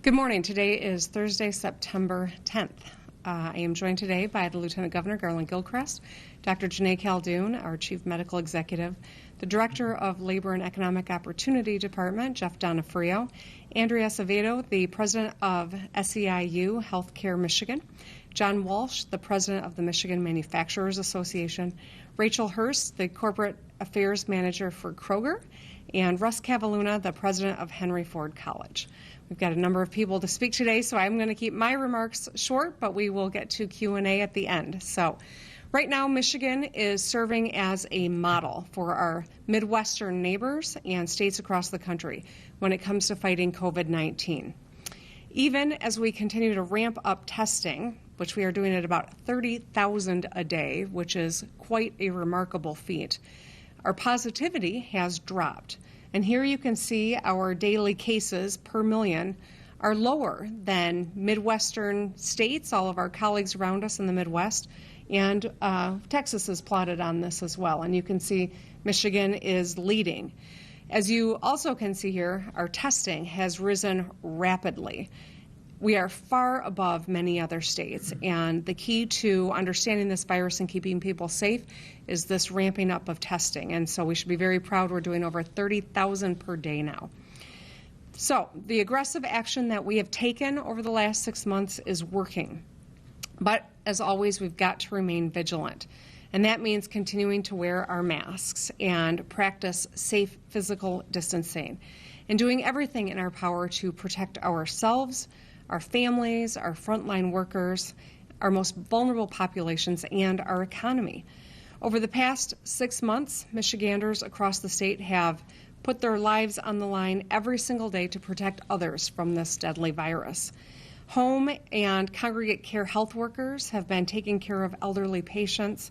Good morning. Today is Thursday, September 10th. I am joined today by the Lieutenant Governor, Garland Gilchrist, Dr. Janae Caldoun, our Chief Medical Executive, the Director of Labor and Economic Opportunity Department, Jeff Donofrio, Andrea Acevedo, the President of Seiu Healthcare Michigan, John Walsh, the President of the Michigan Manufacturers Association, Rachel Hurst, the Corporate Affairs Manager for Kroger, and Russ Cavalluna, the President of Henry Ford College. We've got a number of people to speak today, so I'm going to keep my remarks short, but we will get to Q&A at the end. So right now, Michigan is serving as a model for our Midwestern neighbors and states across the country when it comes to fighting COVID-19. Even as we continue to ramp up testing, which we are doing at about 30,000 a day, which is quite a remarkable feat, our positivity has dropped. And here you can see our daily cases per million are lower than Midwestern states, all of our colleagues around us in the Midwest, and Texas is plotted on this as well. And you can see Michigan is leading. As you also can see here, our testing has risen rapidly. We are far above many other states, and the key to understanding this virus and keeping people safe is this ramping up of testing. And so we should be very proud we're doing over 30,000 per day now. So the aggressive action that we have taken over the last 6 months is working. But as always, we've got to remain vigilant. And that means continuing to wear our masks and practice safe physical distancing and doing everything in our power to protect ourselves, our families, our frontline workers, our most vulnerable populations, and our economy. Over the past 6 months, Michiganders across the state have put their lives on the line every single day to protect others from this deadly virus. Home and congregate care health workers have been taking care of elderly patients,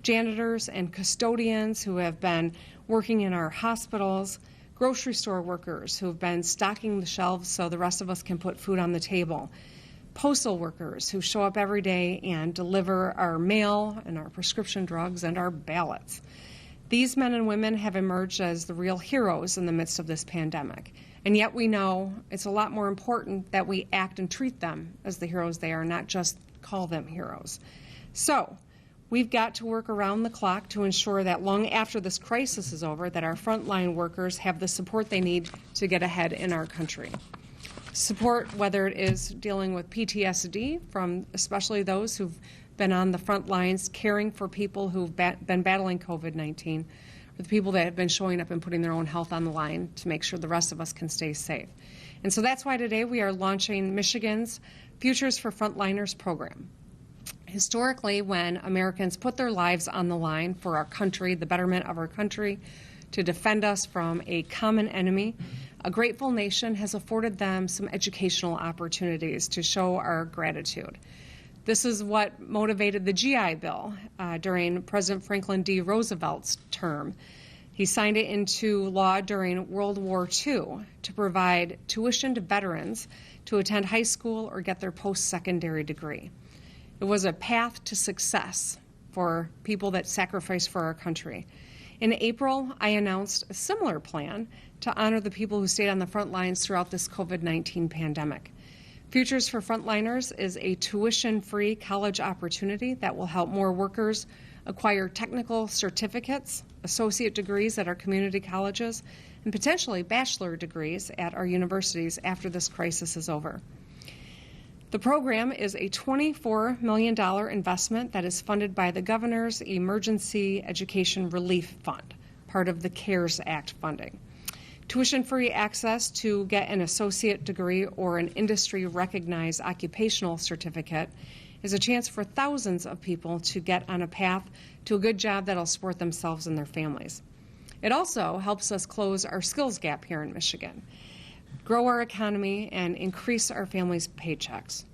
janitors and custodians who have been working in our hospitals, grocery store workers who have been stocking the shelves so the rest of us can put food on the table, postal workers who show up every day and deliver our mail and our prescription drugs and our ballots. These men and women have emerged as the real heroes in the midst of this pandemic. And yet we know it's a lot more important that we act and treat them as the heroes they are, not just call them heroes. So we've got to work around the clock to ensure that long after this crisis is over, that our frontline workers have the support they need to get ahead in our country. Support, whether it is dealing with PTSD from especially those who've been on the front lines caring for people who've been battling COVID-19, or the people that have been showing up and putting their own health on the line to make sure the rest of us can stay safe. And so that's why today we are launching Michigan's Futures for Frontliners program. Historically, when Americans put their lives on the line for our country, the betterment of our country, to defend us from a common enemy, a grateful nation has afforded them some educational opportunities to show our gratitude. This is what motivated the GI Bill during President Franklin D. Roosevelt's term. He signed it into law during World War II to provide tuition to veterans to attend high school or get their post-secondary degree. It was a path to success for people that sacrificed for our country. In April, I announced a similar plan to honor the people who stayed on the front lines throughout this COVID-19 pandemic. Futures for Frontliners is a tuition-free college opportunity that will help more workers acquire technical certificates, associate degrees at our community colleges, and potentially bachelor degrees at our universities after this crisis is over. The program is a $24 million investment that is funded by the Governor's Emergency Education Relief Fund, part of the CARES Act funding. Tuition-free access to get an associate degree or an industry-recognized occupational certificate is a chance for thousands of people to get on a path to a good job that'll support themselves and their families. It also helps us close our skills gap here in Michigan, grow our economy, and increase our families' paychecks.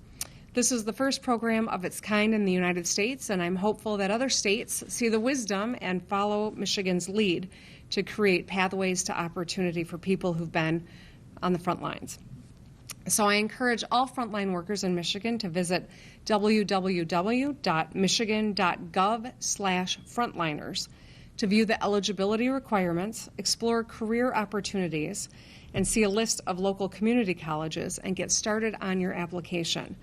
This is the first program of its kind in the United States, and I'm hopeful that other states see the wisdom and follow Michigan's lead to create pathways to opportunity for people who've been on the front lines. So I encourage all frontline workers in Michigan to visit www.michigan.gov/frontliners to view the eligibility requirements, explore career opportunities, and see a list of local community colleges and get started on your application.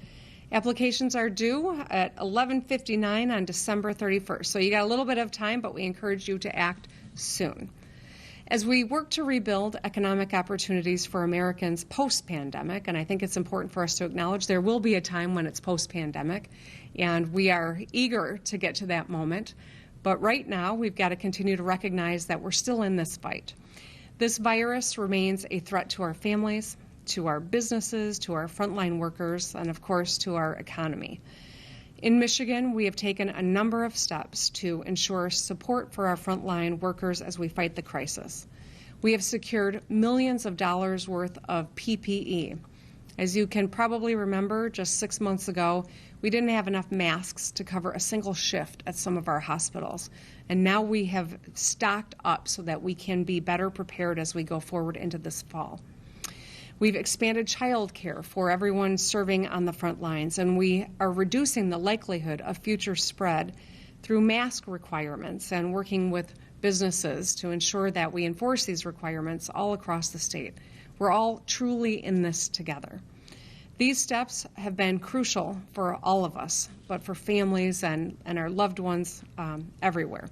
Applications are due at 11:59 on December 31st. So you got a little bit of time, but we encourage you to act soon. As we work to rebuild economic opportunities for Americans post-pandemic, and I think it's important for us to acknowledge there will be a time when it's post-pandemic, and we are eager to get to that moment. But right now, we've got to continue to recognize that we're still in this fight. This virus remains a threat to our families, to our businesses, to our frontline workers, and of course, to our economy. In Michigan, we have taken a number of steps to ensure support for our frontline workers as we fight the crisis. We have secured millions of dollars worth of PPE. As you can probably remember, just 6 months ago, we didn't have enough masks to cover a single shift at some of our hospitals. And now we have stocked up so that we can be better prepared as we go forward into this fall. We've expanded child care for everyone serving on the front lines, and we are reducing the likelihood of future spread through mask requirements and working with businesses to ensure that we enforce these requirements all across the state. We're all truly in this together. These steps have been crucial for all of us, but for families and our loved ones everywhere.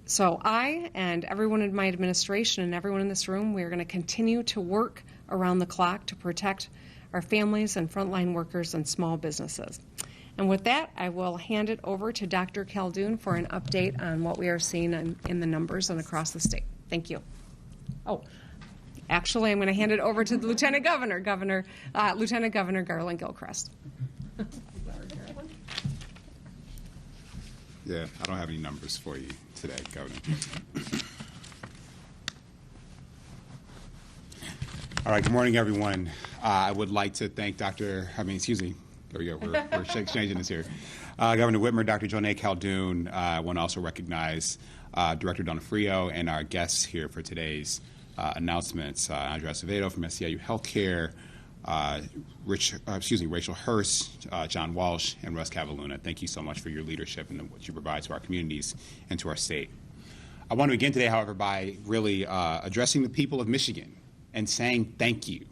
So I and everyone in my administration and everyone in this room, we are going to continue to work around the clock to protect our families and frontline workers and small businesses. And with that, I will hand it over to Dr. Khaldun for an update on what we are seeing in the numbers and across the state. Thank you. Oh, actually, I'm going to hand it over to the Lieutenant Governor, Lieutenant Governor Garland Gilchrist. Yeah, I don't have any numbers for you today, Governor. All right, good morning, everyone. I would like to thank there we go, we're exchanging this here. Governor Whitmer, Dr. Janae Khaldun. I want to also recognize Director Donofrio and our guests here for today's announcements. Andrea Acevedo from Seiu Healthcare, Rachel Hurst, John Walsh, and Russ Cavaluna. Thank you so much for your leadership and what you provide to our communities and to our state. I want to begin today, however, by really addressing the people of Michigan and saying thank you.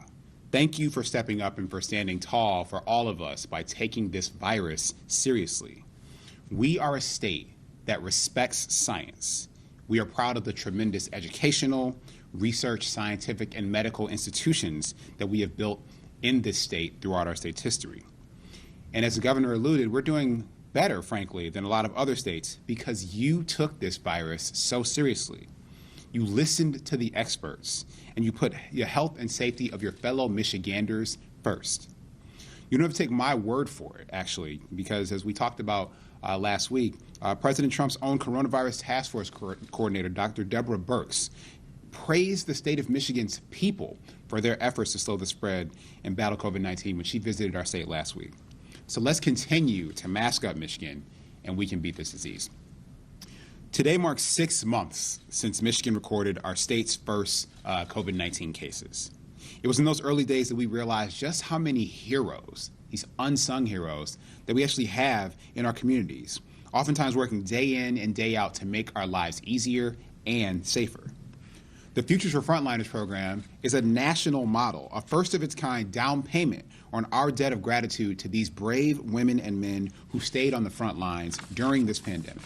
Thank you for stepping up and for standing tall for all of us by taking this virus seriously. We are a state that respects science. We are proud of the tremendous educational, research, scientific, and medical institutions that we have built in this state throughout our state's history. And as the governor alluded, we're doing better, frankly, than a lot of other states because you took this virus so seriously. You listened to the experts, and you put the health and safety of your fellow Michiganders first. You don't have to take my word for it, actually, because as we talked about last week, President Trump's own coronavirus task force coordinator, Dr. Deborah Birx, praised the state of Michigan's people for their efforts to slow the spread and battle COVID-19 when she visited our state last week. So let's continue to mask up Michigan, and we can beat this disease. Today marks 6 months since Michigan recorded our state's first COVID-19 cases. It was in those early days that we realized just how many heroes, these unsung heroes, that we actually have in our communities, oftentimes working day in and day out to make our lives easier and safer. The Futures for Frontliners program is a national model, a first-of-its-kind down payment on our debt of gratitude to these brave women and men who stayed on the front lines during this pandemic.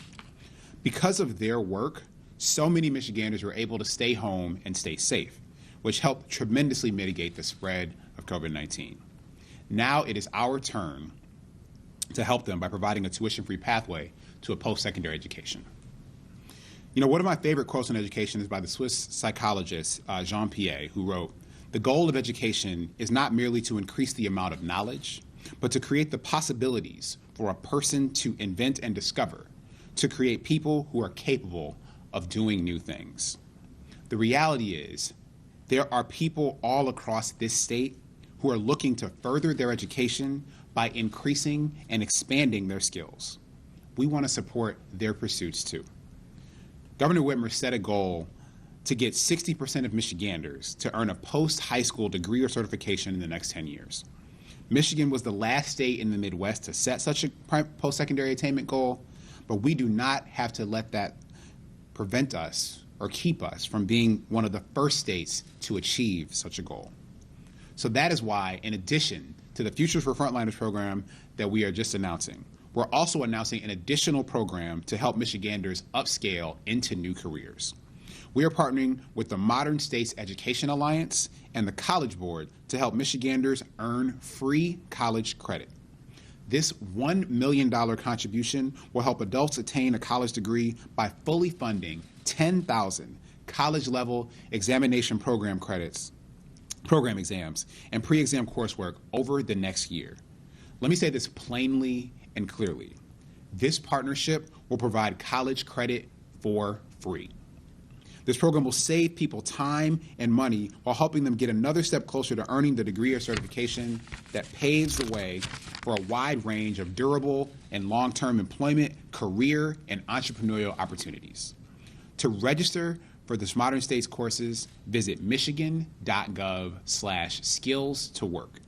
Because of their work, so many Michiganders were able to stay home and stay safe, which helped tremendously mitigate the spread of COVID-19. Now it is our turn to help them by providing a tuition-free pathway to a post-secondary education. You know, one of my favorite quotes on education is by the Swiss psychologist Jean Piaget, who wrote, "The goal of education is not merely to increase the amount of knowledge, but to create the possibilities for a person to invent and discover, to create people who are capable of doing new things." The reality is, there are people all across this state who are looking to further their education by increasing and expanding their skills. We want to support their pursuits too. Governor Whitmer set a goal to get 60% of Michiganders to earn a post-high school degree or certification in the next 10 years. Michigan was the last state in the Midwest to set such a post-secondary attainment goal, but we do not have to let that prevent us or keep us from being one of the first states to achieve such a goal. So that is why, in addition to the Futures for Frontliners program that we are just announcing, we're also announcing an additional program to help Michiganders upscale into new careers. We are partnering with the Modern States Education Alliance and the College Board to help Michiganders earn free college credit. This $1 million contribution will help adults attain a college degree by fully funding 10,000 college-level examination program exams, and pre-exam coursework over the next year. Let me say this plainly and clearly. This partnership will provide college credit for free. This program will save people time and money while helping them get another step closer to earning the degree or certification that paves the way for a wide range of durable and long-term employment, career, and entrepreneurial opportunities. To register for this Modern States courses, visit michigan.gov/skills to work.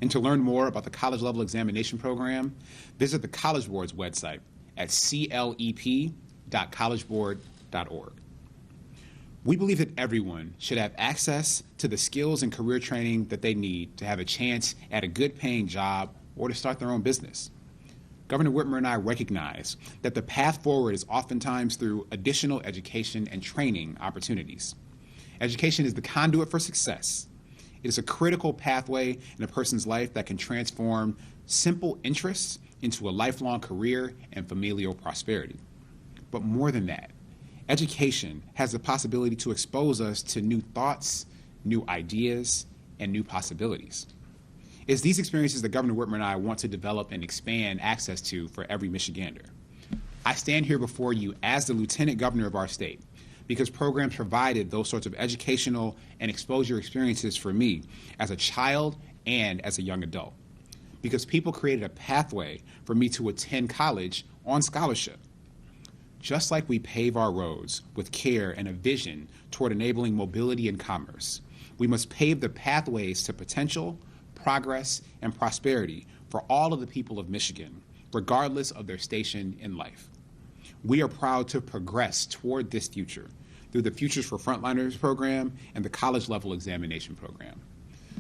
And to learn more about the college level examination program, visit the College Board's website at clep.collegeboard.org. We believe that everyone should have access to the skills and career training that they need to have a chance at a good paying job or to start their own business. Governor Whitmer and I recognize that the path forward is oftentimes through additional education and training opportunities. Education is the conduit for success. It is a critical pathway in a person's life that can transform simple interests into a lifelong career and familial prosperity. But more than that, education has the possibility to expose us to new thoughts, new ideas, and new possibilities. It's these experiences that Governor Whitmer and I want to develop and expand access to for every Michigander. I stand here before you as the Lieutenant Governor of our state because programs provided those sorts of educational and exposure experiences for me as a child and as a young adult. Because people created a pathway for me to attend college on scholarship. Just like we pave our roads with care and a vision toward enabling mobility and commerce, we must pave the pathways to potential, progress, and prosperity for all of the people of Michigan, regardless of their station in life. We are proud to progress toward this future through the Futures for Frontliners program and the college level examination program.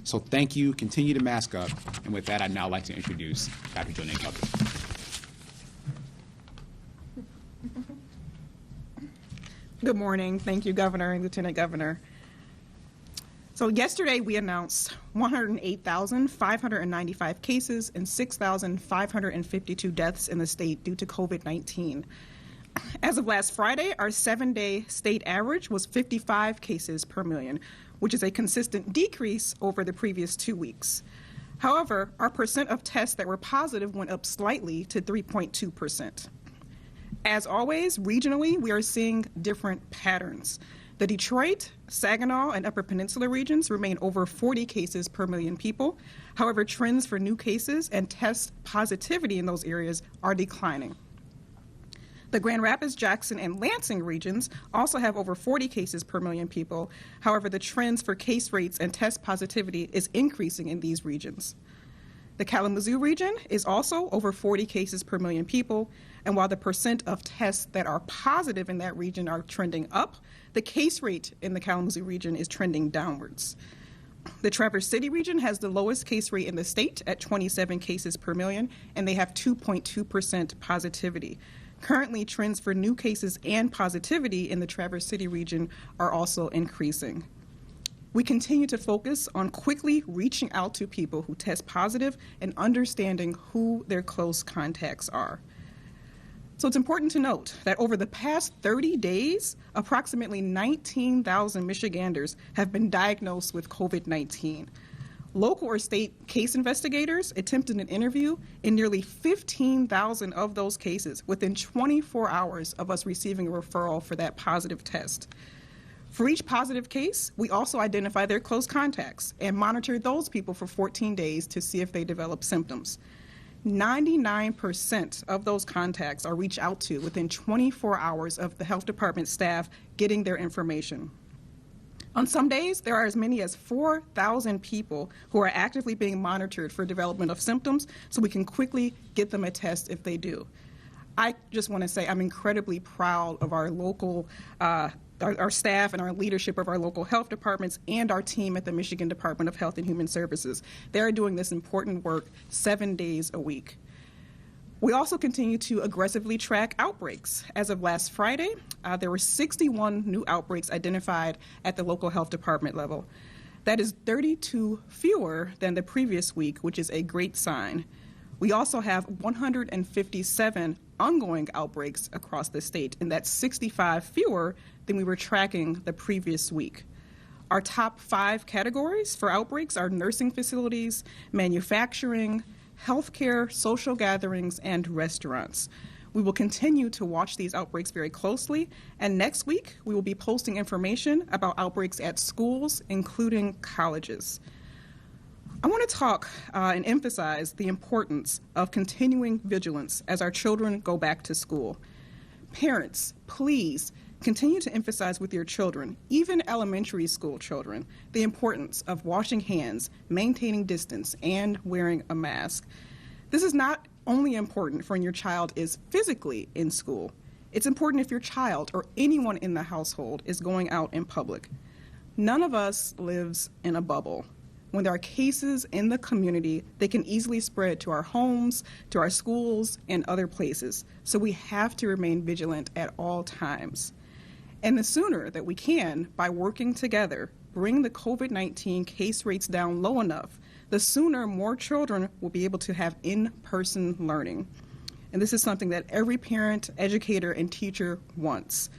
So thank you, continue to mask up, and with that, I'd now like to introduce Dr. Janae Kelby. Good morning. Thank you, Governor and Lieutenant Governor. So yesterday we announced 108,595 cases and 6,552 deaths in the state due to COVID-19. As of last Friday, our 7-day state average was 55 cases per million, which is a consistent decrease over the previous 2 weeks. However, our percent of tests that were positive went up slightly to 3.2%. As always, regionally, we are seeing different patterns. The Detroit, Saginaw, and Upper Peninsula regions remain over 40 cases per million people. However, trends for new cases and test positivity in those areas are declining. The Grand Rapids, Jackson, and Lansing regions also have over 40 cases per million people. However, the trends for case rates and test positivity is increasing in these regions. The Kalamazoo region is also over 40 cases per million people, and while the percent of tests that are positive in that region are trending up, the case rate in the Kalamazoo region is trending downwards. The Traverse City region has the lowest case rate in the state at 27 cases per million, and they have 2.2% positivity. Currently, trends for new cases and positivity in the Traverse City region are also increasing. We continue to focus on quickly reaching out to people who test positive and understanding who their close contacts are. So it's important to note that over the past 30 days, approximately 19,000 Michiganders have been diagnosed with COVID-19. Local or state case investigators attempted an interview in nearly 15,000 of those cases within 24 hours of us receiving a referral for that positive test. For each positive case, we also identify their close contacts and monitor those people for 14 days to see if they develop symptoms. 99% of those contacts are reached out to within 24 hours of the health department staff getting their information. On some days, there are as many as 4,000 people who are actively being monitored for development of symptoms, so we can quickly get them a test if they do. I just want to say I'm incredibly proud of our local our staff and our leadership of our local health departments and our team at the Michigan Department of Health and Human Services. They're doing this important work 7 days a week. We also continue to aggressively track outbreaks. As of last Friday, there were 61 new outbreaks identified at the local health department level. That is 32 fewer than the previous week, which is a great sign. We also have 157 ongoing outbreaks across the state, and that's 65 fewer than we were tracking the previous week. Our top 5 categories for outbreaks are nursing facilities, manufacturing, healthcare, social gatherings, and restaurants. We will continue to watch these outbreaks very closely, and next week we will be posting information about outbreaks at schools, including colleges. I want to talk and emphasize the importance of continuing vigilance as our children go back to school. Parents, please continue to emphasize with your children, even elementary school children, the importance of washing hands, maintaining distance, and wearing a mask. This is not only important for when your child is physically in school. It's important if your child or anyone in the household is going out in public. None of us lives in a bubble. When there are cases in the community, they can easily spread to our homes, to our schools, and other places. So we have to remain vigilant at all times. And the sooner that we can, by working together, bring the COVID-19 case rates down low enough, the sooner more children will be able to have in-person learning. And this is something that every parent, educator, and teacher wants.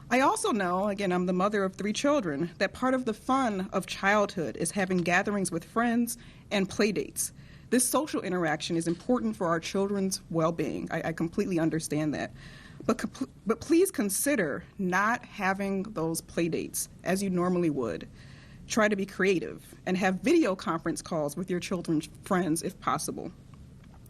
I also know, again, I'm the mother of 3 children, that part of the fun of childhood is having gatherings with friends and play dates. This social interaction is important for our children's well-being. I completely understand that. But please consider not having those play dates as you normally would. Try to be creative and have video conference calls with your children's friends if possible.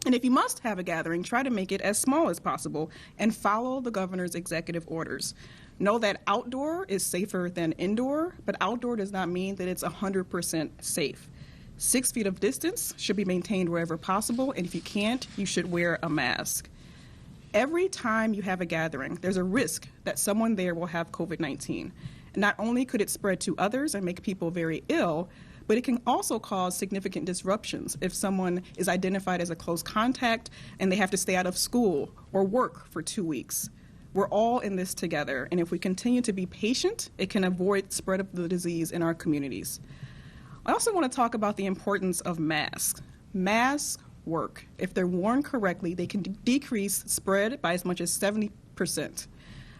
And if you must have a gathering, try to make it as small as possible and follow the governor's executive orders. Know that outdoor is safer than indoor, but outdoor does not mean that it's 100% safe. 6 feet of distance should be maintained wherever possible, and if you can't, you should wear a mask. Every time you have a gathering, there's a risk that someone there will have COVID-19. Not only could it spread to others and make people very ill, but it can also cause significant disruptions if someone is identified as a close contact and they have to stay out of school or work for 2 weeks. We're all in this together, and if we continue to be patient, it can avoid spread of the disease in our communities. I also want to talk about the importance of masks. Masks work. If they're worn correctly, they can decrease spread by as much as 70%.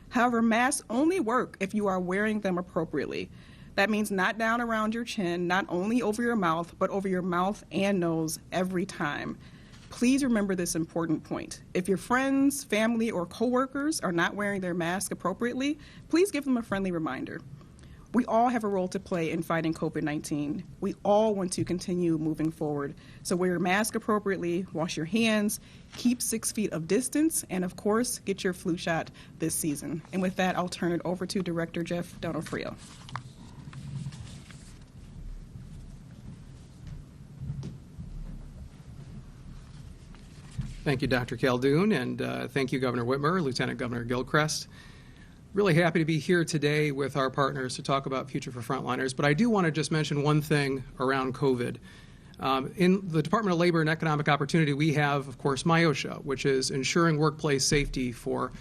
However, masks only work if you are wearing them appropriately. That means not down around your chin, not only over your mouth, but over your mouth and nose every time. Please remember this important point. If your friends, family, or coworkers are not wearing their mask appropriately, please give them a friendly reminder. We all have a role to play in fighting COVID-19. We all want to continue moving forward. So wear your mask appropriately, wash your hands, keep 6 feet of distance, and of course, get your flu shot this season. And with that, I'll turn it over to Director Jeff Donofrio. Thank you, Dr. Caldoun, and thank you, Governor Whitmer, Lieutenant Governor Gilchrist. Really happy to be here today with our partners to talk about Future for Frontliners, but I do want to just mention one thing around COVID. In the Department of Labor and Economic Opportunity, we have, of course, MIOSHA, which is ensuring workplace safety for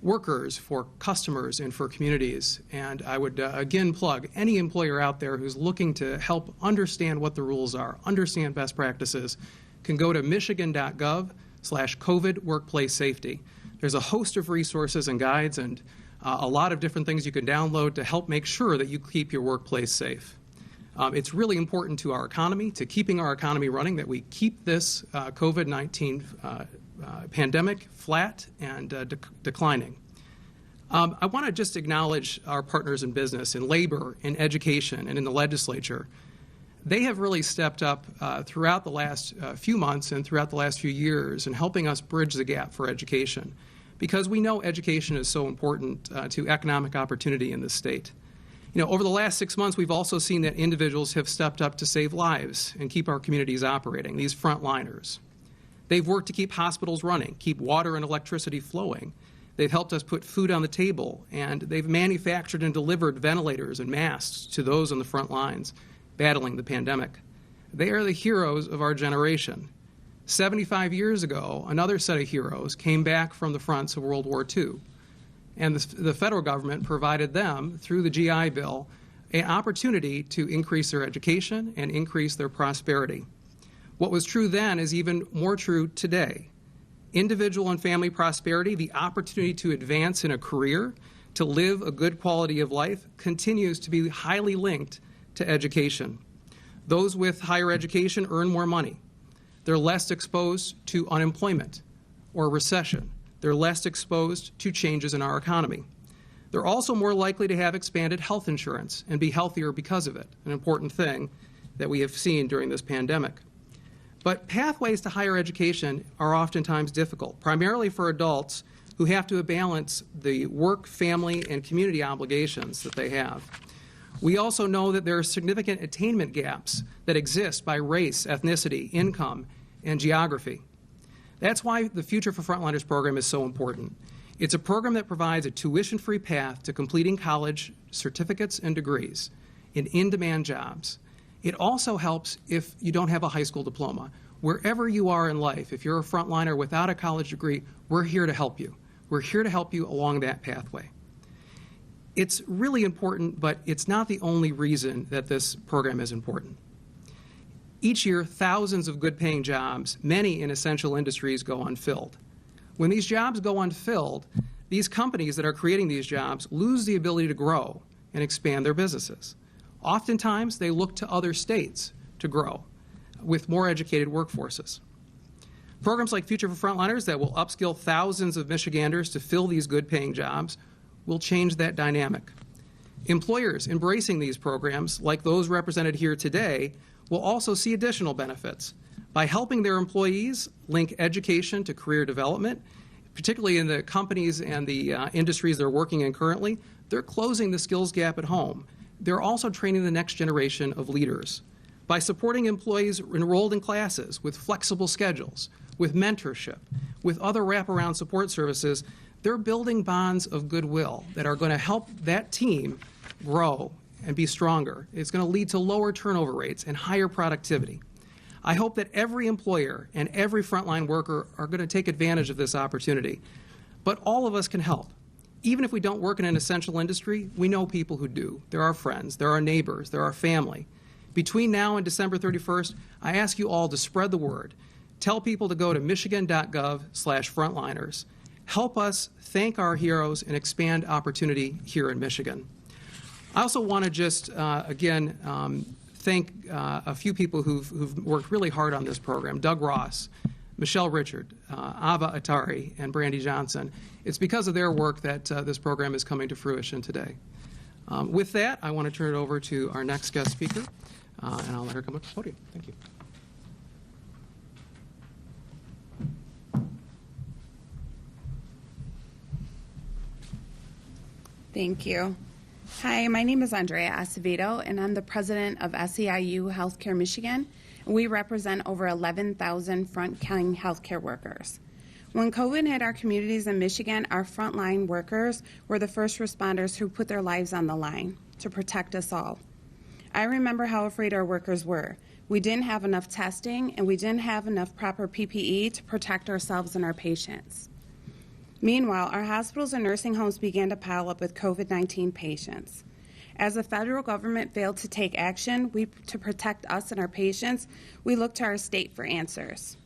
workers, for customers, and for communities. And I would again plug any employer out there who's looking to help understand what the rules are, understand best practices, can go to michigan.gov/COVID workplace safety. There's a host of resources and guides and a lot of different things you can download to help make sure that you keep your workplace safe. It's really important to our economy, to keeping our economy running, that we keep this COVID-19 pandemic flat and declining. I want to just acknowledge our partners in business, in labor, in education, and in the legislature. They have really stepped up throughout the last few months and throughout the last few years in helping us bridge the gap for education, because we know education is so important to economic opportunity in this state. You know, over the last 6 months, we've also seen that individuals have stepped up to save lives and keep our communities operating, these frontliners. They've worked to keep hospitals running, keep water and electricity flowing. They've helped us put food on the table, and they've manufactured and delivered ventilators and masks to those on the front lines battling the pandemic. They are the heroes of our generation. 75 years ago, another set of heroes came back from the fronts of World War II, and the federal government provided them, through the GI Bill, an opportunity to increase their education and increase their prosperity. What was true then is even more true today. Individual and family prosperity, the opportunity to advance in a career, to live a good quality of life, continues to be highly linked to education. Those with higher education earn more money. They're less exposed to unemployment or recession. They're less exposed to changes in our economy. They're also more likely to have expanded health insurance and be healthier because of it, an important thing that we have seen during this pandemic. But pathways to higher education are oftentimes difficult, primarily for adults who have to balance the work, family, and community obligations that they have. We also know that there are significant attainment gaps that exist by race, ethnicity, income, and geography. That's why the Future for Frontliners program is so important. It's a program that provides a tuition-free path to completing college certificates and degrees in in-demand jobs. It also helps if you don't have a high school diploma. Wherever you are in life, if you're a frontliner without a college degree, we're here to help you. We're here to help you along that pathway. It's really important, but it's not the only reason that this program is important. Each year, thousands of good-paying jobs, many in essential industries, go unfilled. When these jobs go unfilled, these companies that are creating these jobs lose the ability to grow and expand their businesses. Oftentimes, they look to other states to grow with more educated workforces. Programs like Future for Frontliners that will upskill thousands of Michiganders to fill these good-paying jobs will change that dynamic. Employers embracing these programs, like those represented here today, will also see additional benefits. By helping their employees link education to career development, particularly in the companies and the industries they're working in currently, they're closing the skills gap at home. They're also training the next generation of leaders. By supporting employees enrolled in classes with flexible schedules, with mentorship, with other wraparound support services, they're building bonds of goodwill that are going to help that team grow and be stronger. It's going to lead to lower turnover rates and higher productivity. I hope that every employer and every frontline worker are going to take advantage of this opportunity. But all of us can help. Even if we don't work in an essential industry, we know people who do. They're our friends, they're our neighbors, they're our family. Between now and December 31st, I ask you all to spread the word. Tell people to go to michigan.gov/frontliners. Help us thank our heroes and expand opportunity here in Michigan. I also want to just, thank a few people who've worked really hard on this program. Doug Ross, Michelle Richard, Ava Atari, and Brandy Johnson. It's because of their work that this program is coming to fruition today. With that, I want to turn it over to our next guest speaker, and I'll let her come up to the podium. Thank you. Thank you. Hi, my name is Andrea Acevedo, and I'm the president of Seiu Healthcare Michigan. We represent over 11,000 frontline healthcare workers. When COVID hit our communities in Michigan, our frontline workers were the first responders who put their lives on the line to protect us all. I remember how afraid our workers were. We didn't have enough testing, and we didn't have enough proper PPE to protect ourselves and our patients. Meanwhile, our hospitals and nursing homes began to pile up with COVID-19 patients. As the federal government failed to take action to protect us and our patients, we looked to our state for answers.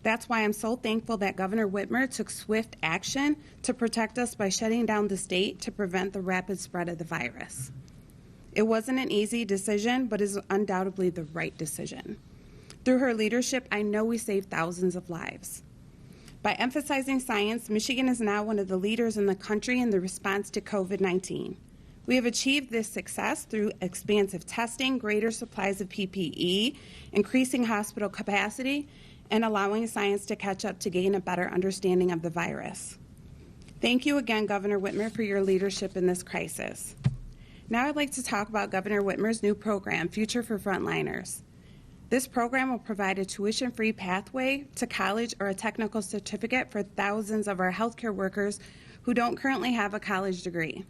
That's why I'm so thankful that Governor Whitmer took swift action to protect us by shutting down the state to prevent the rapid spread of the virus. It wasn't an easy decision, but is undoubtedly the right decision. Through her leadership, I know we saved thousands of lives. By emphasizing science, Michigan is now one of the leaders in the country in the response to COVID-19. We have achieved this success through expansive testing, greater supplies of PPE, increasing hospital capacity, and allowing science to catch up to gain a better understanding of the virus. Thank you again, Governor Whitmer, for your leadership in this crisis. Now I'd like to talk about Governor Whitmer's new program, Future for Frontliners. This program will provide a tuition-free pathway to college or a technical certificate for thousands of our healthcare workers who don't currently have a college degree.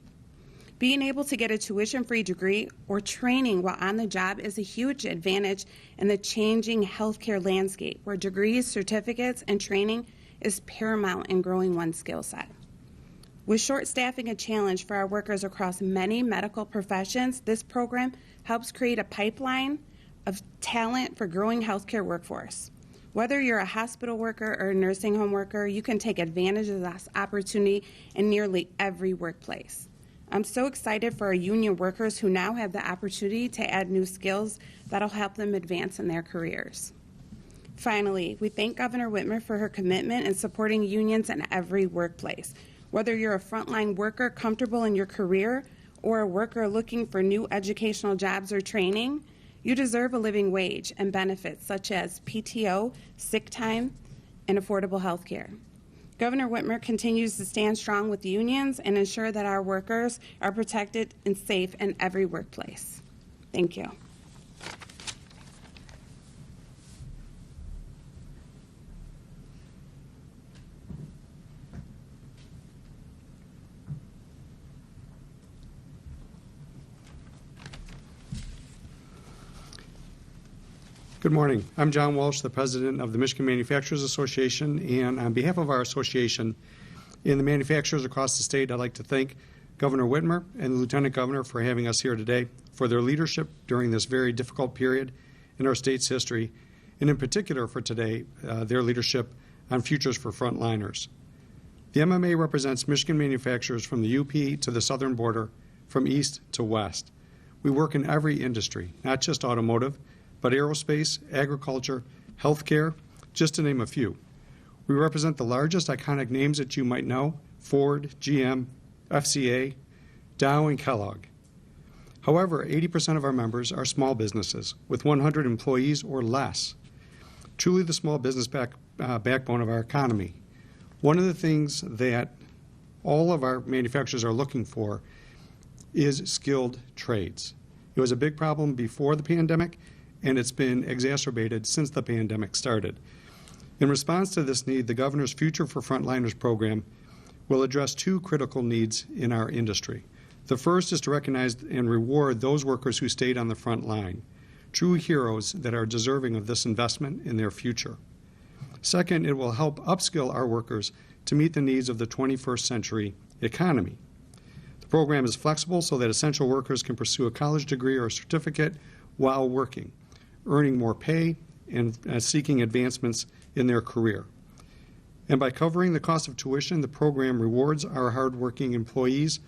Being able to get a tuition-free degree or training while on the job is a huge advantage in the changing healthcare landscape, where degrees, certificates, and training is paramount in growing one's skill set. With short staffing a challenge for our workers across many medical professions, this program helps create a pipeline of talent for growing healthcare workforce. Whether you're a hospital worker or a nursing home worker, you can take advantage of this opportunity in nearly every workplace. I'm so excited for our union workers who now have the opportunity to add new skills that'll help them advance in their careers. Finally, we thank Governor Whitmer for her commitment in supporting unions in every workplace. Whether you're a frontline worker comfortable in your career or a worker looking for new educational jobs or training, you deserve a living wage and benefits such as PTO, sick time, and affordable health care. Governor Whitmer continues to stand strong with unions and ensure that our workers are protected and safe in every workplace. Thank you. Good morning. I'm John Walsh, the president of the Michigan Manufacturers Association, and on behalf of our association and the manufacturers across the state, I'd like to thank Governor Whitmer and the Lieutenant Governor for having us here today, for their leadership during this very difficult period in our state's history, and in particular for today, their leadership on futures for frontliners. The MMA represents Michigan manufacturers from the UP to the southern border, from east to west. We work in every industry, not just automotive, but aerospace, agriculture, healthcare, just to name a few. We represent the largest iconic names that you might know: Ford, GM, FCA, Dow, and Kellogg. However, 80% of our members are small businesses with 100 employees or less, truly the small business backbone of our economy. One of the things that all of our manufacturers are looking for is skilled trades. It was a big problem before the pandemic, and it's been exacerbated since the pandemic started. In response to this need, the Governor's Future for Frontliners program will address two critical needs in our industry. The first is to recognize and reward those workers who stayed on the front line, true heroes that are deserving of this investment in their future. Second, it will help upskill our workers to meet the needs of the 21st century economy. The program is flexible so that essential workers can pursue a college degree or a certificate while working, earning more pay and seeking advancements in their career. And by covering the cost of tuition, the program rewards our hardworking employees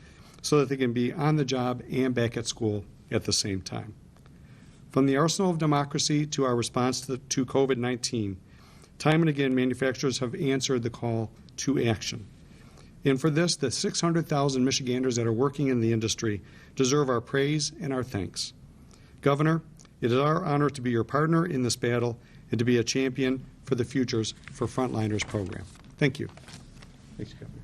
so that they can be on the job and back at school at the same time. From the arsenal of democracy to our response to COVID-19, time and again, manufacturers have answered the call to action. And for this, the 600,000 Michiganders that are working in the industry deserve our praise and our thanks. Governor, it is our honor to be your partner in this battle and to be a champion for the Futures for Frontliners program. Thank you. Thanks, Governor.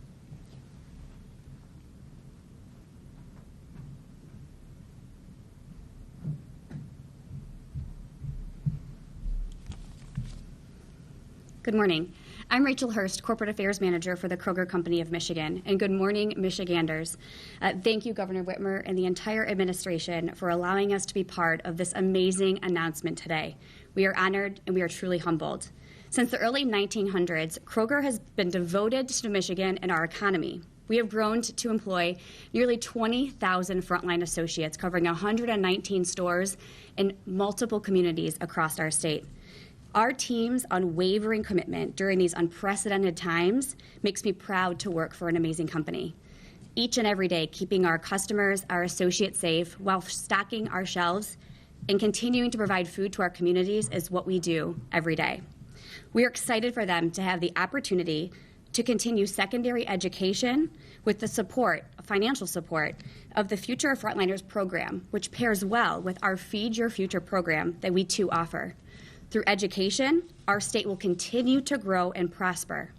Good morning. I'm Rachel Hurst, Corporate Affairs Manager for the Kroger Company of Michigan, and good morning, Michiganders. Thank you, Governor Whitmer and the entire administration, for allowing us to be part of this amazing announcement today. We are honored and we are truly humbled. Since the early 1900s, Kroger has been devoted to Michigan and our economy. We have grown to employ nearly 20,000 frontline associates covering 119 stores in multiple communities across our state. Our team's unwavering commitment during these unprecedented times makes me proud to work for an amazing company. Each and every day, keeping our customers, our associates safe while stocking our shelves and continuing to provide food to our communities is what we do every day. We are excited for them to have the opportunity to continue secondary education with the support, financial support, of the Future of Frontliners program, which pairs well with our Feed Your Future program that we too offer. Through education, our state will continue to grow and prosper.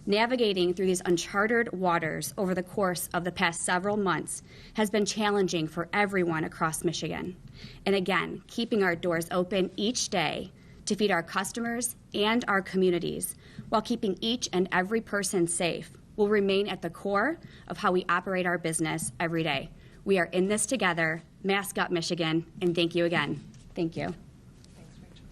Navigating through these uncharted waters over the course of the past several months has been challenging for everyone across Michigan. And again, keeping our doors open each day to feed our customers and our communities while keeping each and every person safe will remain at the core of how we operate our business every day. We are in this together. Mask up, Michigan, and thank you again. Thank you. Thanks, Rachel.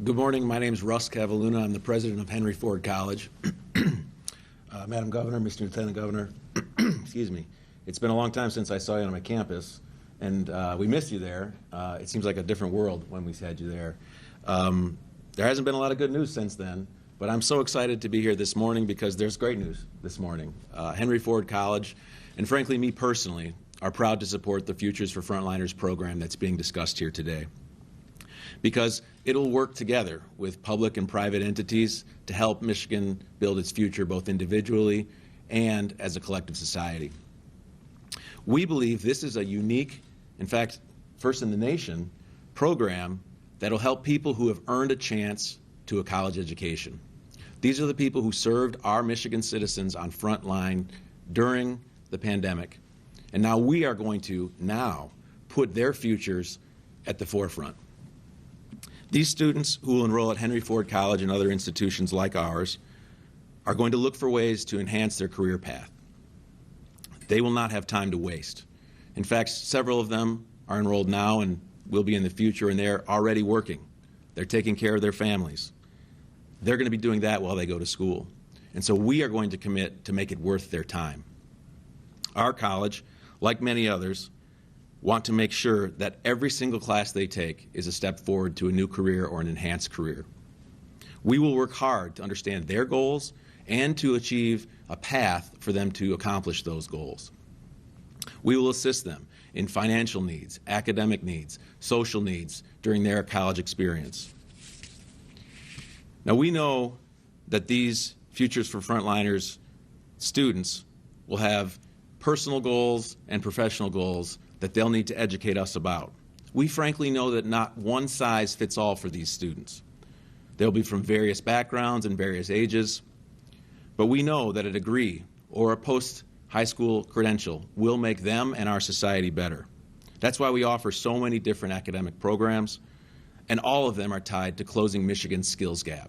Good morning. My name is Russ Cavalluna. I'm the president of Henry Ford College. Madam Governor, Mr. Lieutenant Governor, excuse me. It's been a long time since I saw you on my campus, and we miss you there. It seems like a different world when we had you there. There hasn't been a lot of good news since then, but I'm so excited to be here this morning because there's great news this morning. Henry Ford College, and frankly me personally, are proud to support the Futures for Frontliners program that's being discussed here today, because it'll work together with public and private entities to help Michigan build its future both individually and as a collective society. We believe this is a unique, in fact, first in the nation, program that'll help people who have earned a chance to a college education. These are the people who served our Michigan citizens on front line during the pandemic. And now we are going to put their futures at the forefront. These students who will enroll at Henry Ford College and other institutions like ours are going to look for ways to enhance their career path. They will not have time to waste. In fact, several of them are enrolled now and will be in the future, and they're already working. They're taking care of their families. They're going to be doing that while they go to school. And so we are going to commit to make it worth their time. Our college, like many others, want to make sure that every single class they take is a step forward to a new career or an enhanced career. We will work hard to understand their goals and to achieve a path for them to accomplish those goals. We will assist them in financial needs, academic needs, social needs during their college experience. Now, we know that these Futures for Frontliners students will have personal goals and professional goals that they'll need to educate us about. We frankly know that not one size fits all for these students. They'll be from various backgrounds and various ages, but we know that a degree or a post-high school credential will make them and our society better. That's why we offer so many different academic programs, and all of them are tied to closing Michigan's skills gap.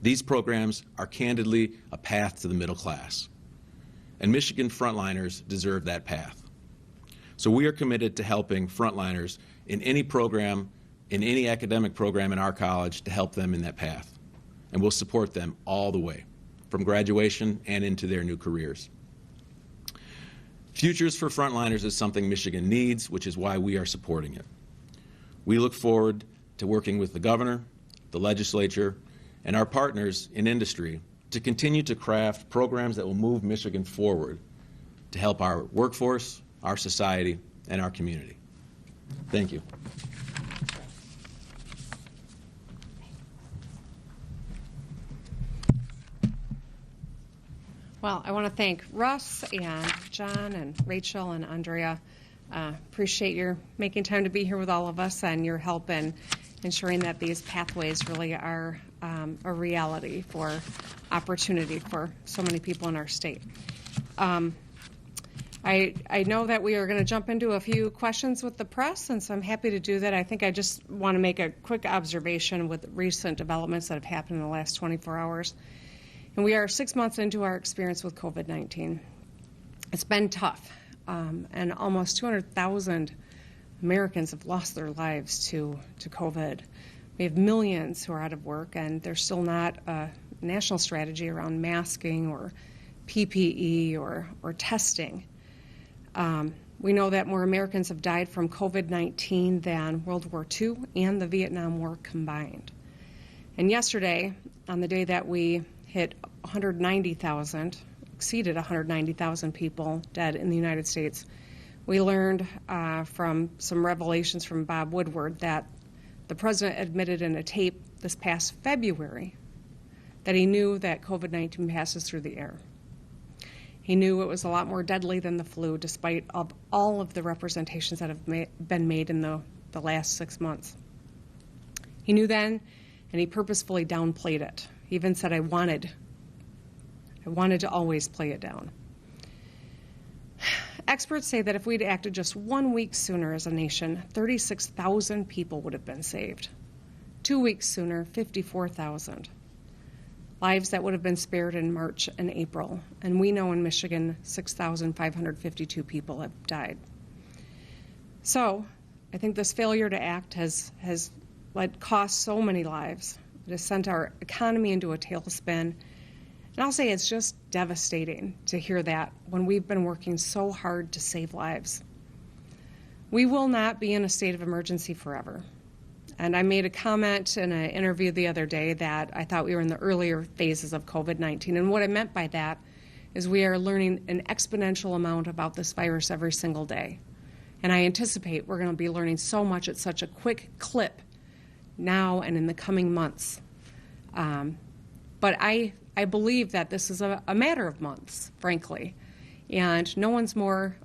These programs are candidly a path to the middle class, and Michigan frontliners deserve that path. So we are committed to helping frontliners in any program, in any academic program in our college to help them in that path. And we'll support them all the way, from graduation and into their new careers. Futures for Frontliners is something Michigan needs, which is why we are supporting it. We look forward to working with the governor, the legislature, and our partners in industry to continue to craft programs that will move Michigan forward to help our workforce, our society, and our community. Thank you. Well, I want to thank Russ and John and Rachel and Andrea. Appreciate your making time to be here with all of us and your help in ensuring that these pathways really are a reality for opportunity for so many people in our state. I know that we are going to jump into a few questions with the press, and so I'm happy to do that. I think I just want to make a quick observation with recent developments that have happened in the last 24 hours. And we are 6 months into our experience with COVID-19. It's been tough, and almost 200,000 Americans have lost their lives to COVID. We have millions who are out of work, and there's still not a national strategy around masking or PPE or testing. We know that more Americans have died from COVID-19 than World War II and the Vietnam War combined. And yesterday, on the day that we hit 190,000, exceeded 190,000 people dead in the United States, we learned from some revelations from Bob Woodward that the president admitted in a tape this past February that he knew that COVID-19 passes through the air. He knew it was a lot more deadly than the flu, despite all of the representations that have been made in the last 6 months. He knew then, and he purposefully downplayed it. He even said, I wanted to always play it down. Experts say that if we'd acted just 1 week sooner as a nation, 36,000 people would have been saved. 2 weeks sooner, 54,000. Lives that would have been spared in March and April. And we know in Michigan, 6,552 people have died. So I think this failure to act has cost so many lives. It has sent our economy into a tailspin. And I'll say it's just devastating to hear that when we've been working so hard to save lives. We will not be in a state of emergency forever. And I made a comment in an interview the other day that I thought we were in the earlier phases of COVID-19. And what I meant by that is we are learning an exponential amount about this virus every single day. And I anticipate we're going to be learning so much at such a quick clip now and in the coming months. But I believe that this is a matter of months, frankly. And no one's more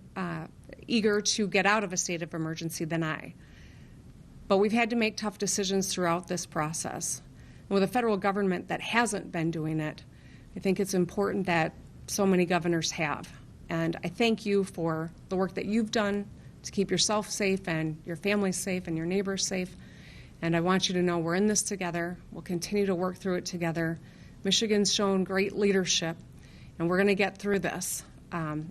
eager to get out of a state of emergency than I. But we've had to make tough decisions throughout this process. And with a federal government that hasn't been doing it, I think it's important that so many governors have. And I thank you for the work that you've done to keep yourself safe and your family safe and your neighbors safe. And I want you to know we're in this together. We'll continue to work through it together. Michigan's shown great leadership, and we're going to get through this. I've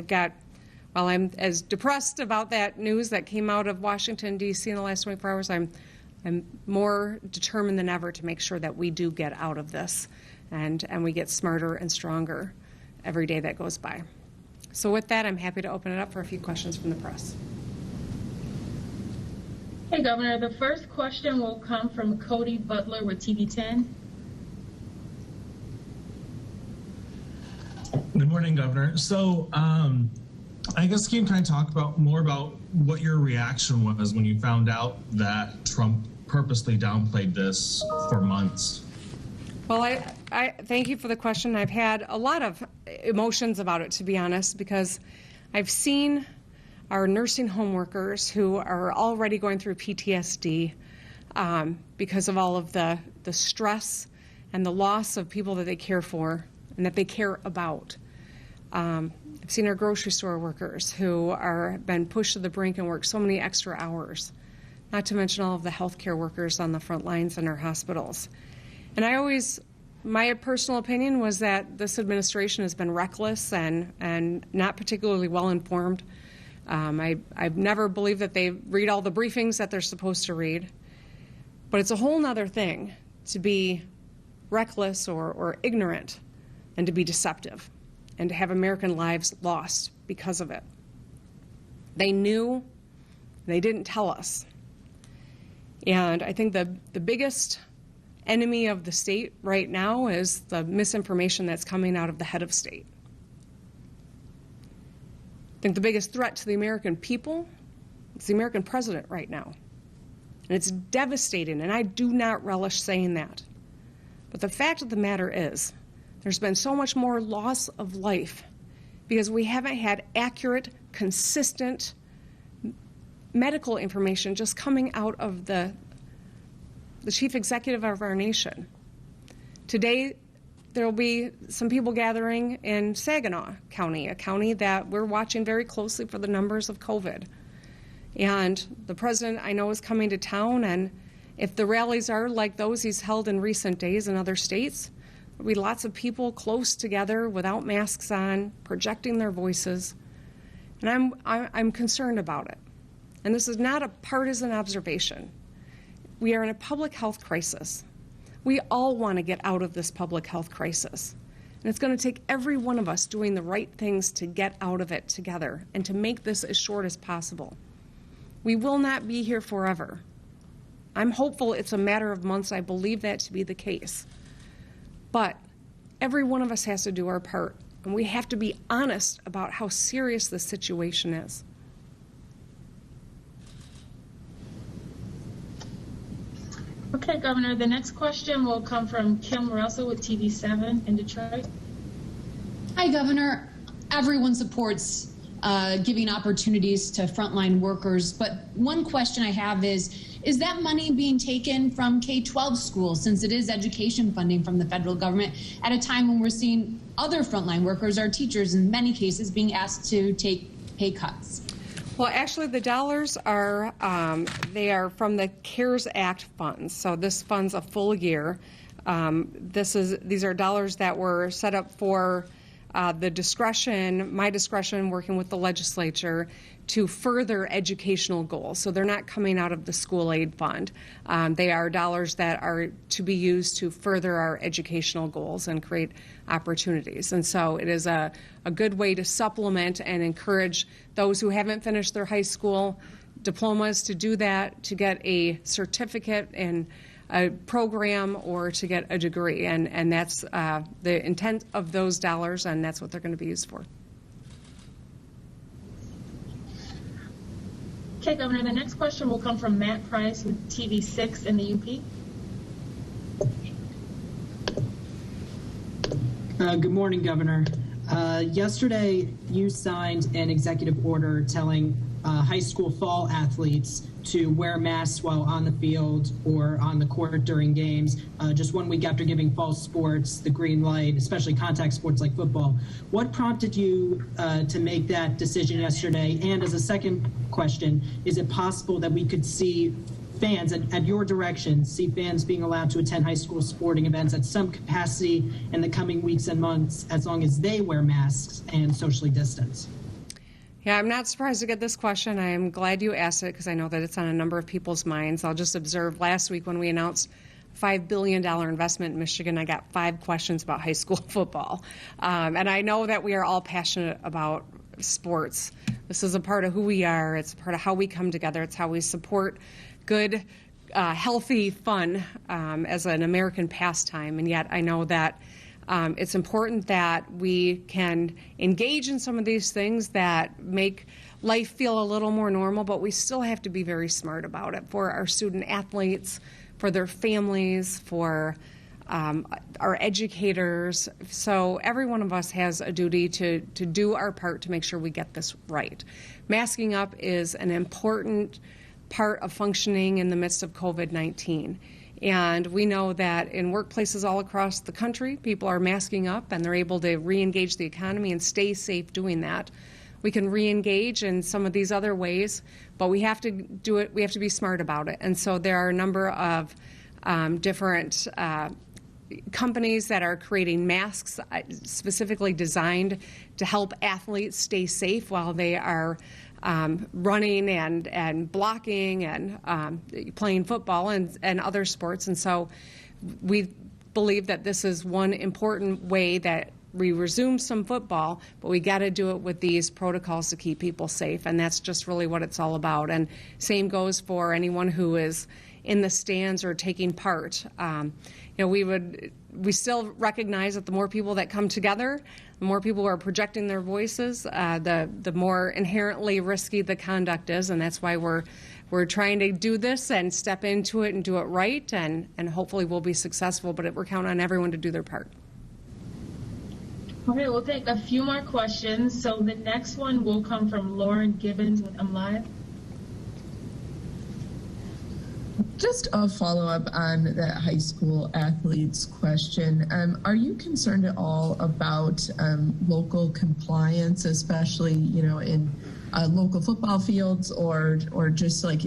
got, while I'm as depressed about that news that came out of Washington, D.C. in the last 24 hours, I'm more determined than ever to make sure that we do get out of this and we get smarter and stronger every day that goes by. So with that, I'm happy to open it up for a few questions from the press. Hey, Governor, the first question will come from Cody Butler with TV 10. Good morning, Governor. So I guess can you kind of talk more about what your reaction was when you found out that Trump purposely downplayed this for months? Well, I thank you for the question. I've had a lot of emotions about it, to be honest, because I've seen our nursing home workers who are already going through PTSD because of all of the stress and the loss of people that they care for and that they care about. I've seen our grocery store workers who are been pushed to the brink and work so many extra hours, not to mention all of the healthcare workers on the front lines in our hospitals. And my personal opinion was that this administration has been reckless and not particularly well informed. I've never believed that they read all the briefings that they're supposed to read. But it's a whole nother thing to be reckless or ignorant and to be deceptive and to have American lives lost because of it. They knew, they didn't tell us. And I think the biggest enemy of the state right now is the misinformation that's coming out of the head of state. I think the biggest threat to the American people is the American president right now. And it's devastating, and I do not relish saying that. But the fact of the matter is, there's been so much more loss of life because we haven't had accurate, consistent medical information just coming out of the chief executive of our nation. Today, there will be some people gathering in Saginaw County, a county that we're watching very closely for the numbers of COVID. And the president, I know, is coming to town, and if the rallies are like those he's held in recent days in other states, there'll be lots of people close together without masks on, projecting their voices. And I'm concerned about it. And this is not a partisan observation. We are in a public health crisis. We all want to get out of this public health crisis. And it's going to take every one of us doing the right things to get out of it together and to make this as short as possible. We will not be here forever. I'm hopeful it's a matter of months. I believe that to be the case. But every one of us has to do our part, and we have to be honest about how serious this situation is. Okay, Governor, the next question will come from Kim Russell with TV7 in Detroit. Hi, Governor. Everyone supports giving opportunities to frontline workers, but one question I have is that money being taken from K-12 schools, since it is education funding from the federal government, at a time when we're seeing other frontline workers, our teachers, in many cases, being asked to take pay cuts? Well, actually, the dollars are they are from the CARES Act funds. So this funds a full year. These are dollars that were set up for the discretion, my discretion, working with the legislature to further educational goals. So they're not coming out of the school aid fund. They are dollars that are to be used to further our educational goals and create opportunities. And so it is a good way to supplement and encourage those who haven't finished their high school diplomas to do that, to get a certificate in a program or to get a degree. And that's the intent of those dollars, and that's what they're going to be used for. Okay, Governor, the next question will come from Matt Price with TV6 in the UP. Good morning, Governor. Yesterday, you signed an executive order telling high school fall athletes to wear masks while on the field or on the court during games, just 1 week after giving fall sports the green light, especially contact sports like football. What prompted you to make that decision yesterday? And as a second question, is it possible that we could see fans, at your direction, see fans being allowed to attend high school sporting events at some capacity in the coming weeks and months, as long as they wear masks and socially distance? Yeah, I'm not surprised to get this question. I am glad you asked it because I know that it's on a number of people's minds. I'll just observe last week when we announced a $5 billion investment in Michigan, I got 5 questions about high school football. And I know that we are all passionate about sports. This is a part of who we are. It's a part of how we come together. It's how we support good, healthy fun as an American pastime. And yet I know that it's important that we can engage in some of these things that make life feel a little more normal, but we still have to be very smart about it for our student athletes, for their families, for our educators. So every one of us has a duty to do our part to make sure we get this right. Masking up is an important part of functioning in the midst of COVID-19. And we know that in workplaces all across the country, people are masking up and they're able to re-engage the economy and stay safe doing that. We can re-engage in some of these other ways, but we have to do it, we have to be smart about it. And so there are a number of different companies that are creating masks specifically designed to help athletes stay safe while they are running and blocking and playing football and other sports. And so we believe that this is one important way that we resume some football, but we got to do it with these protocols to keep people safe. And that's just really what it's all about. And same goes for anyone who is in the stands or taking part. We still recognize that the more people that come together, the more people who are projecting their voices, the more inherently risky the conduct is, and that's why we're trying to do this and step into it and do it right, and hopefully we'll be successful, but we're counting on everyone to do their part. Okay, we'll take a few more questions. So the next one will come from Lauren Gibbons with Live. Just a follow-up on that high school athletes question. Are you concerned at all about local compliance, especially, in local football fields or just like,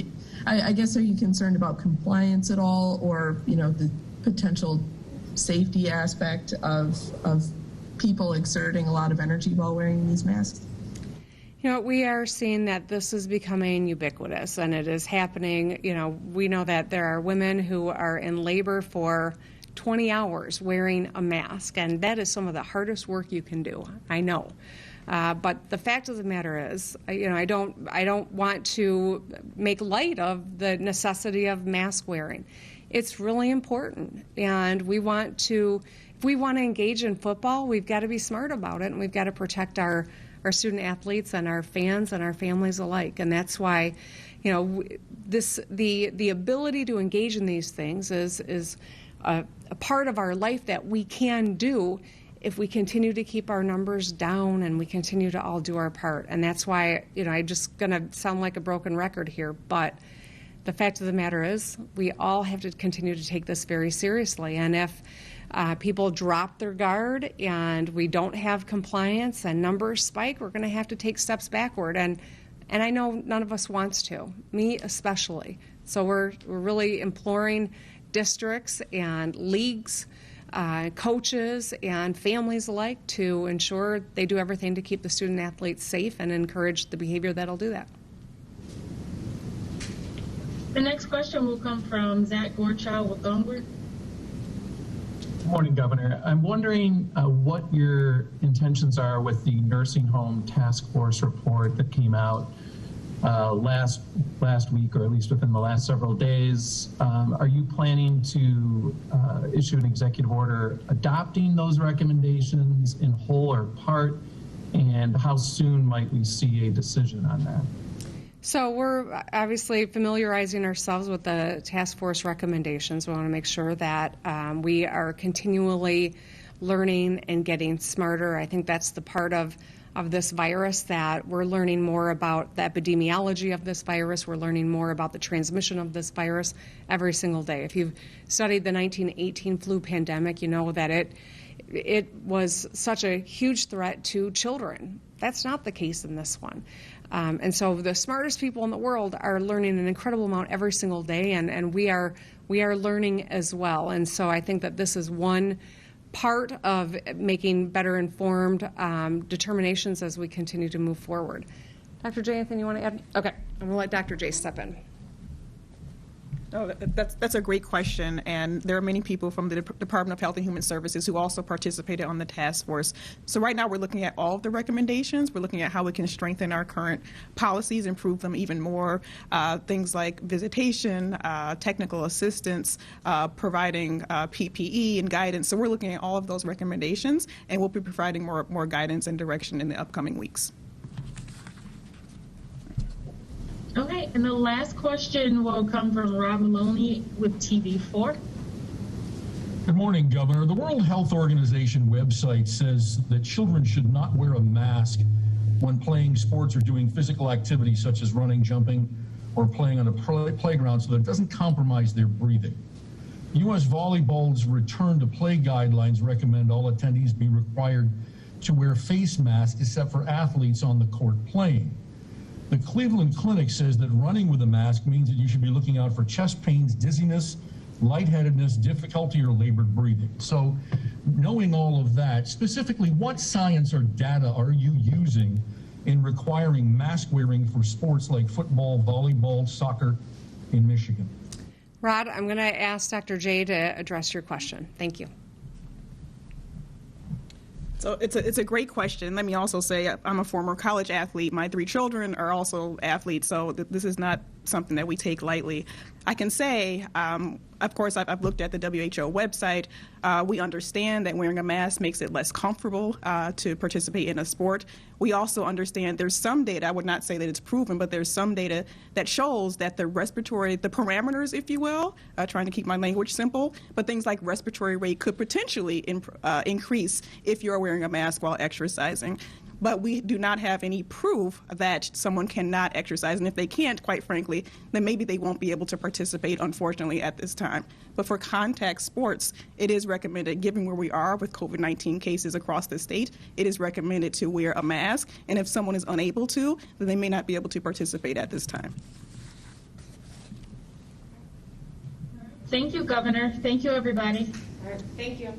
I guess, are you concerned about compliance at all, or, the potential safety aspect of people exerting a lot of energy while wearing these masks? We are seeing that this is becoming ubiquitous, and it is happening. We know that there are women who are in labor for 20 hours wearing a mask, and that is some of the hardest work you can do. I know. But the fact of the matter is, I don't want to make light of the necessity of mask wearing. It's really important, and if we want to engage in football, we've got to be smart about it, and we've got to protect our student athletes and our fans and our families alike. And that's why, the ability to engage in these things is a part of our life that we can do if we continue to keep our numbers down and we continue to all do our part. And that's why, I'm just going to sound like a broken record here, but the fact of the matter is we all have to continue to take this very seriously. And if people drop their guard and we don't have compliance and numbers spike, we're going to have to take steps backward. And I know none of us wants to, me especially. So we're really imploring districts and leagues, coaches and families alike to ensure they do everything to keep the student athletes safe and encourage the behavior that'll do that. The next question will come from Zach Gorchow with Onward. Good morning, Governor. I'm wondering what your intentions are with the nursing home task force report that came out last week, or at least within the last several days. Are you planning to issue an executive order adopting those recommendations in whole or part? And how soon might we see a decision on that? So we're obviously familiarizing ourselves with the task force recommendations. We want to make sure that we are continually learning and getting smarter. I think that's the part of this virus, that we're learning more about the epidemiology of this virus. We're learning more about the transmission of this virus every single day. If you've studied the 1918 flu pandemic, you know that it was such a huge threat to children. That's not the case in this one. And so the smartest people in the world are learning an incredible amount every single day, and we are learning as well. And so I think that this is one part of making better informed determinations as we continue to move forward. Dr. J, anything you want to add? Okay, I'm going to let Dr. J step in. Oh, that's a great question, and there are many people from the Department of Health and Human Services who also participated on the task force. So right now we're looking at all of the recommendations. We're looking at how we can strengthen our current policies, improve them even more, things like visitation, technical assistance, providing PPE and guidance. So we're looking at all of those recommendations, and we'll be providing more guidance and direction in the upcoming weeks. Okay, and the last question will come from Rob Maloney with TV4. Good morning, Governor. The World Health Organization website says that children should not wear a mask when playing sports or doing physical activities such as running, jumping, or playing on a playground so that it doesn't compromise their breathing. U.S. Volleyball's return to play guidelines recommend all attendees be required to wear face masks except for athletes on the court playing. The Cleveland Clinic says that running with a mask means that you should be looking out for chest pains, dizziness, lightheadedness, difficulty, or labored breathing. So knowing all of that, specifically what science or data are you using in requiring mask wearing for sports like football, volleyball, soccer in Michigan? Rod, I'm going to ask Dr. J to address your question. Thank you. So it's a great question. Let me also say I'm a former college athlete. My 3 children are also athletes, so this is not something that we take lightly. I can say, of course, I've looked at the WHO website. We understand that wearing a mask makes it less comfortable to participate in a sport. We also understand there's some data, I would not say that it's proven, but there's some data that shows that the parameters, if you will, trying to keep my language simple, but things like respiratory rate could potentially increase if you're wearing a mask while exercising. But we do not have any proof that someone cannot exercise. And if they can't, quite frankly, then maybe they won't be able to participate, unfortunately, at this time. But for contact sports, it is recommended, given where we are with COVID-19 cases across the state, it is recommended to wear a mask. And if someone is unable to, then they may not be able to participate at this time. Thank you, Governor. Thank you, everybody. All right. Thank you.